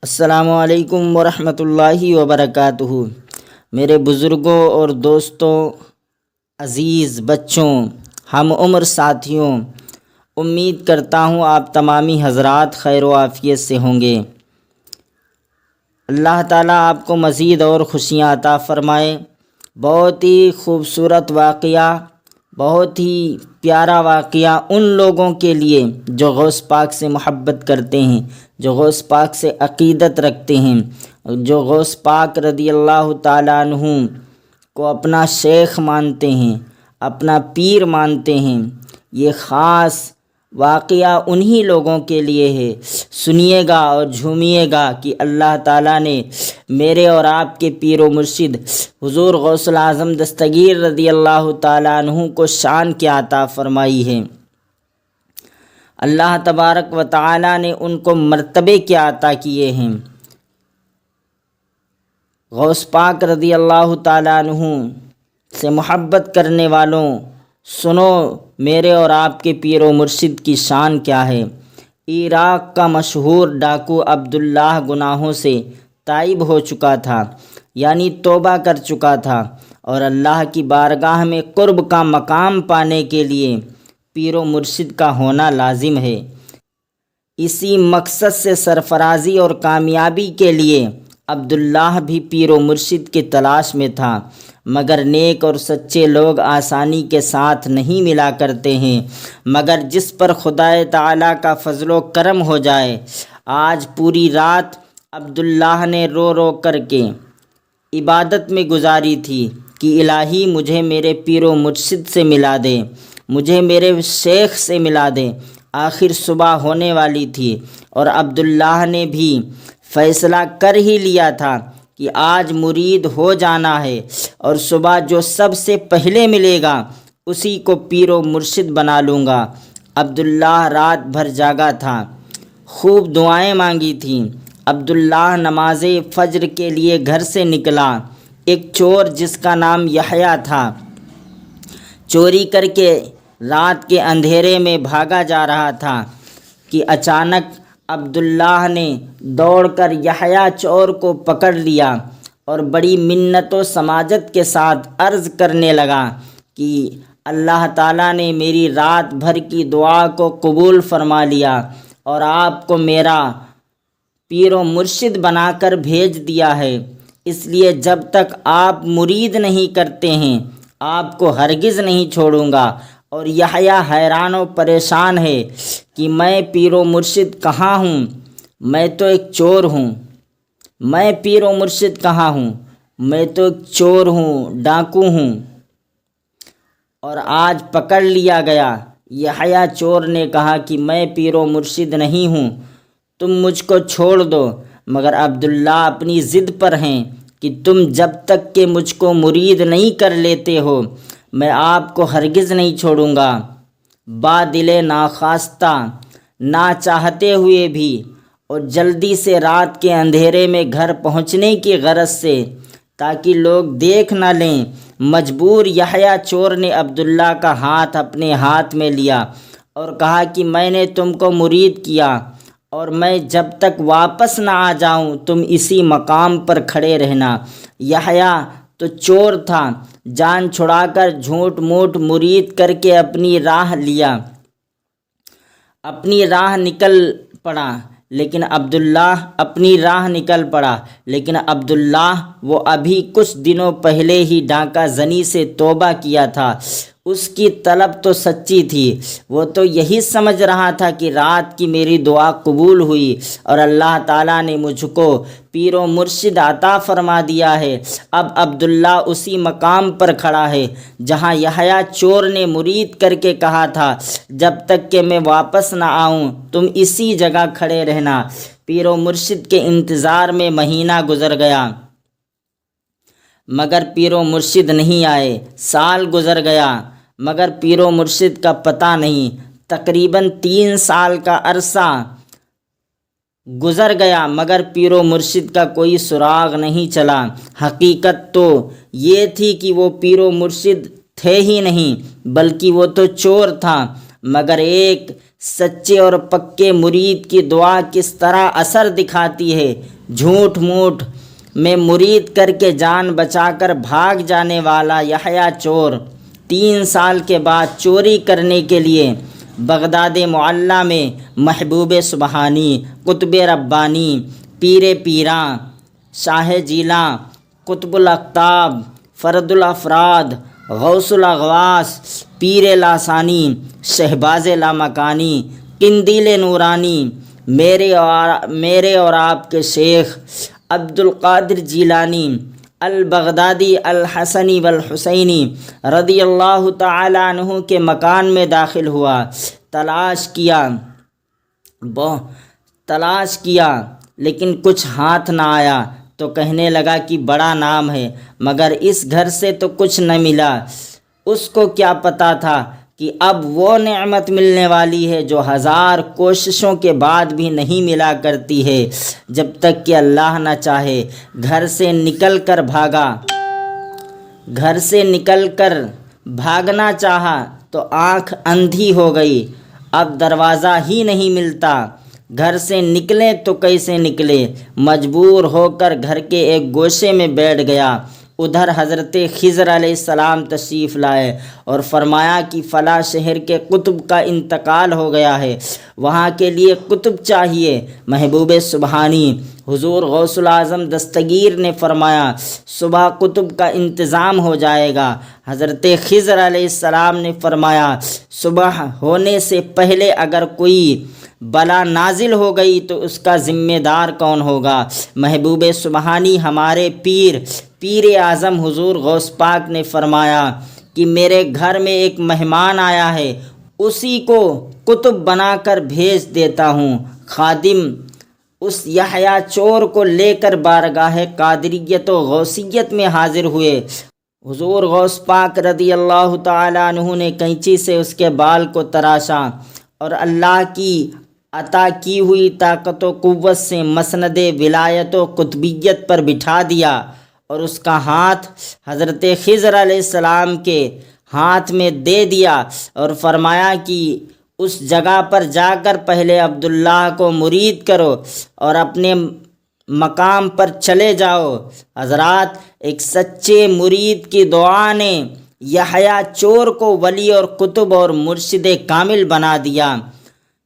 السلام علیکم ورحمۃ اللہ وبرکاتہ۔ میرے بزرگوں اور دوستوں، عزیز بچوں، ہم عمر ساتھیوں، امید کرتا ہوں آپ تمامی حضرات خیر و عافیت سے ہوں گے۔ اللہ تعالیٰ آپ کو مزید اور خوشیاں عطا فرمائے۔ بہت ہی خوبصورت واقعہ، بہت ہی پیارا واقعہ ان لوگوں کے لیے جو غوث پاک سے محبت کرتے ہیں، جو غوث پاک سے عقیدت رکھتے ہیں، جو غوث پاک رضی اللہ تعالیٰ عنہ کو اپنا شیخ مانتے ہیں، اپنا پیر مانتے ہیں۔ یہ خاص واقعہ انہی لوگوں کے لیے ہے۔ سنیے گا اور جھومیے گا کہ اللہ تعالیٰ نے میرے اور آپ کے پیر و مرشد حضور غوث الاعظم دستگیر رضی اللہ تعالیٰ عنہ کو شان کیا عطا فرمائی ہے۔ اللہ تبارک و تعالیٰ نے ان کو مرتبے کیا عطا کیے ہیں۔ غوث پاک رضی اللہ تعالیٰ عنہ سے محبت کرنے والوں، سنو میرے اور آپ کے پیر و مرشد کی شان کیا ہے۔ عراق کا مشہور ڈاکو عبداللہ گناہوں سے تائب ہو چکا تھا، یعنی توبہ کر چکا تھا، اور اللہ کی بارگاہ میں قرب کا مقام پانے کے لیے پیر و مرشد کا ہونا لازم ہے۔ اسی مقصد سے سرفرازی اور کامیابی کے لیے عبداللہ بھی پیر و مرشد کی تلاش میں تھا، مگر نیک اور سچے لوگ آسانی کے ساتھ نہیں ملا کرتے ہیں، مگر جس پر خدائے تعالیٰ کا فضل و کرم ہو جائے۔ آج پوری رات عبداللہ نے رو رو کر کے عبادت میں گزاری تھی کہ الہی مجھے میرے پیر و مرشد سے ملا دے، مجھے میرے شیخ سے ملا دے۔ آخر صبح ہونے والی تھی اور عبداللہ نے بھی فیصلہ کر ہی لیا تھا کہ آج مرید ہو جانا ہے، اور صبح جو سب سے پہلے ملے گا اسی کو پیر و مرشد بنا لوں گا۔ عبداللہ رات بھر جاگا تھا، خوب دعائیں مانگی تھیں۔ عبداللہ نماز فجر کے لیے گھر سے نکلا۔ ایک چور جس کا نام یحییٰ تھا چوری کر کے رات کے اندھیرے میں بھاگا جا رہا تھا کہ اچانک عبداللہ نے دوڑ کر یحییٰ چور کو پکڑ لیا اور بڑی منت و سماجت کے ساتھ عرض کرنے لگا کہ اللہ تعالیٰ نے میری رات بھر کی دعا کو قبول فرما لیا اور آپ کو میرا پیر و مرشد بنا کر بھیج دیا ہے، اس لیے جب تک آپ مرید نہیں کرتے ہیں آپ کو ہرگز نہیں چھوڑوں گا۔ اور یحییٰ حیران و پریشان ہے کہ میں پیر و مرشد کہاں ہوں، میں تو ایک چور ہوں، میں پیر و مرشد کہاں ہوں، میں تو ایک چور ہوں، ڈاکو ہوں، اور آج پکڑ لیا گیا۔ یحییٰ چور نے کہا کہ میں پیر و مرشد نہیں ہوں، تم مجھ کو چھوڑ دو، مگر عبداللہ اپنی ضد پر ہیں کہ تم جب تک کہ مجھ کو مرید نہیں کر لیتے ہو میں آپ کو ہرگز نہیں چھوڑوں گا۔ با دل ناخواستہ، نہ چاہتے ہوئے بھی، اور جلدی سے رات کے اندھیرے میں گھر پہنچنے کی غرض سے تاکہ لوگ دیکھ نہ لیں، مجبور یحییٰ چور نے عبداللہ کا ہاتھ اپنے ہاتھ میں لیا اور کہا کہ میں نے تم کو مرید کیا اور میں جب تک واپس نہ آ جاؤں تم اسی مقام پر کھڑے رہنا۔ یحییٰ تو چور تھا، جان چھڑا کر جھوٹ موٹ مرید کر کے اپنی راہ نکل پڑا، لیکن عبداللہ وہ ابھی کچھ دنوں پہلے ہی ڈاکہ زنی سے توبہ کیا تھا۔ اس کی طلب تو سچی تھی، وہ تو یہی سمجھ رہا تھا کہ رات کی میری دعا قبول ہوئی اور اللہ تعالیٰ نے مجھ کو پیر و مرشد عطا فرما دیا ہے۔ اب عبداللہ اسی مقام پر کھڑا ہے جہاں یحییٰ چور نے مرید کر کے کہا تھا جب تک کہ میں واپس نہ آؤں تم اسی جگہ کھڑے رہنا۔ پیر و مرشد کے انتظار میں مہینہ گزر گیا مگر پیر و مرشد نہیں آئے، سال گزر گیا مگر پیر و مرشد کا پتہ نہیں۔ تقریباً 3 سال کا عرصہ گزر گیا مگر پیر و مرشد کا کوئی سراغ نہیں چلا۔ حقیقت تو یہ تھی کہ وہ پیر و مرشد تھے ہی نہیں بلکہ وہ تو چور تھا، مگر ایک سچے اور پکے مرید کی دعا کس طرح اثر دکھاتی ہے۔ جھوٹ موٹ میں مرید کر کے جان بچا کر بھاگ جانے والا یحییٰ چور 3 سال کے بعد چوری کرنے کے لیے بغداد معلیٰ میں محبوب سبحانی، قطب ربانی، پیر پیراں، شاہ جیلاں، قطب الاقطاب، فرد الافراد، غوث الاغواث، پیر لاسانی، شہباز لامکانی، قندیل نورانی، میرے اور آپ کے شیخ عبد القادر جیلانی البغدادی الحسنی والحسینی رضی اللہ تعالی عنہ کے مکان میں داخل ہوا۔ تلاش کیا لیکن کچھ ہاتھ نہ آیا تو کہنے لگا کہ بڑا نام ہے مگر اس گھر سے تو کچھ نہ ملا۔ اس کو کیا پتہ تھا کہ اب وہ نعمت ملنے والی ہے جو 1000 کوششوں کے بعد بھی نہیں ملا کرتی ہے جب تک کہ اللہ نہ چاہے۔ گھر سے نکل کر بھاگنا چاہا تو آنکھ اندھی ہو گئی، اب دروازہ ہی نہیں ملتا۔ گھر سے نکلیں تو کیسے نکلے؟ مجبور ہو کر گھر کے ایک گوشے میں بیٹھ گیا۔ ادھر حضرت خضر علیہ السلام تشریف لائے اور فرمایا کہ فلاں شہر کے قطب کا انتقال ہو گیا ہے، وہاں کے لیے قطب چاہیے۔ محبوب سبحانی حضور غوث الاعظم دستگیر نے فرمایا صبح قطب کا انتظام ہو جائے گا۔ حضرت خضر علیہ السلام نے فرمایا صبح ہونے سے پہلے اگر کوئی بلا نازل ہو گئی تو اس کا ذمہ دار کون ہوگا؟ محبوب سبحانی ہمارے پیر اعظم حضور غوث پاک نے فرمایا کہ میرے گھر میں ایک مہمان آیا ہے، اسی کو قطب بنا کر بھیج دیتا ہوں۔ خادم اس یحییٰ چور کو لے کر بارگاہ قادریت و غوثیت میں حاضر ہوئے۔ حضور غوث پاک رضی اللہ تعالیٰ عنہ نے کینچی سے اس کے بال کو تراشا اور اللہ کی عطا کی ہوئی طاقت و قوت سے مسند ولایت و قطبیت پر بٹھا دیا اور اس کا ہاتھ حضرت خضر علیہ السلام کے ہاتھ میں دے دیا اور فرمایا کہ اس جگہ پر جا کر پہلے عبداللہ کو مرید کرو اور اپنے مقام پر چلے جاؤ۔ حضرات، ایک سچے مرید کی دعا نے یحییٰ چور کو ولی اور قطب اور مرشد کامل بنا دیا۔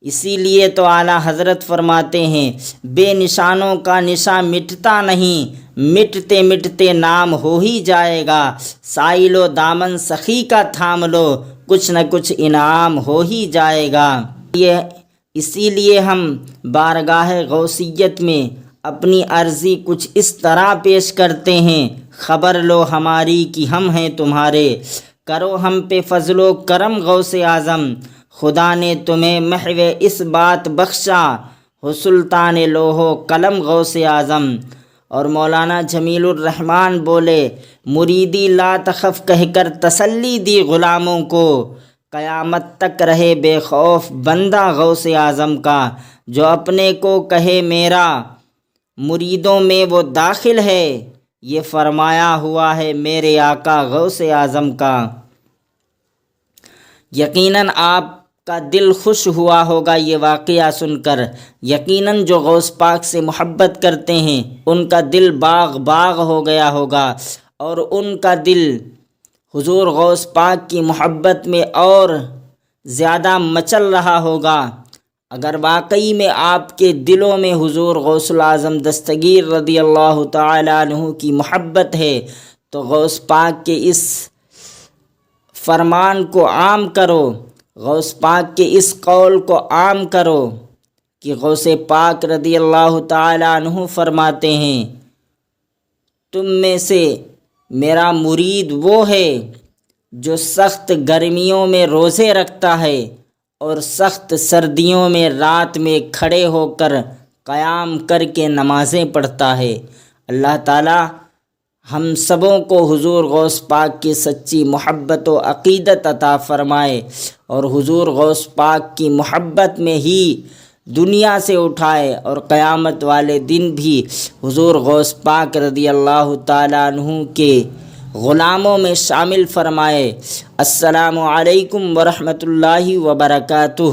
اسی لیے تو اعلیٰ حضرت فرماتے ہیں بے نشانوں کا نشاں مٹتا نہیں، مٹتے مٹتے نام ہو ہی جائے گا۔ سائل و دامن سخی کا تھام لو، کچھ نہ کچھ انعام ہو ہی جائے گا۔ اسی لیے ہم بارگاہ غوثیت میں اپنی عرضی کچھ اس طرح پیش کرتے ہیں، خبر لو ہماری کہ ہم ہیں تمہارے، کرو ہم پہ فضل و کرم غوث اعظم، خدا نے تمہیں محو اس بات بخشا، ہو سلطان لوح و قلم غوث اعظم۔ اور مولانا جمیل الرحمن بولے مریدی لا تخف کہہ کر تسلی دی غلاموں کو، قیامت تک رہے بے خوف بندہ غوث اعظم کا، جو اپنے کو کہے میرا مریدوں میں وہ داخل ہے، یہ فرمایا ہوا ہے میرے آقا غوث اعظم کا۔ یقیناً آپ کا دل خوش ہوا ہوگا یہ واقعہ سن کر۔ یقیناً جو غوث پاک سے محبت کرتے ہیں ان کا دل باغ باغ ہو گیا ہوگا اور ان کا دل حضور غوث پاک کی محبت میں اور زیادہ مچل رہا ہوگا۔ اگر واقعی میں آپ کے دلوں میں حضور غوث الاعظم دستگیر رضی اللہ تعالی عنہ کی محبت ہے تو غوث پاک کے اس فرمان کو عام کرو، غوث پاک کے اس قول کو عام کرو کہ غوث پاک رضی اللہ تعالی عنہ فرماتے ہیں تم میں سے میرا مرید وہ ہے جو سخت گرمیوں میں روزے رکھتا ہے اور سخت سردیوں میں رات میں کھڑے ہو کر قیام کر کے نمازیں پڑھتا ہے۔ اللہ تعالی ہم سبوں کو حضور غوث پاک کی سچی محبت و عقیدت عطا فرمائے اور حضور غوث پاک کی محبت میں ہی دنیا سے اٹھائے اور قیامت والے دن بھی حضور غوث پاک رضی اللہ تعالی عنہ کے غلاموں میں شامل فرمائے۔ السلام علیکم ورحمۃ اللہ وبرکاتہ۔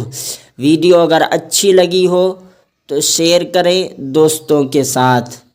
ویڈیو اگر اچھی لگی ہو تو شیئر کریں دوستوں کے ساتھ۔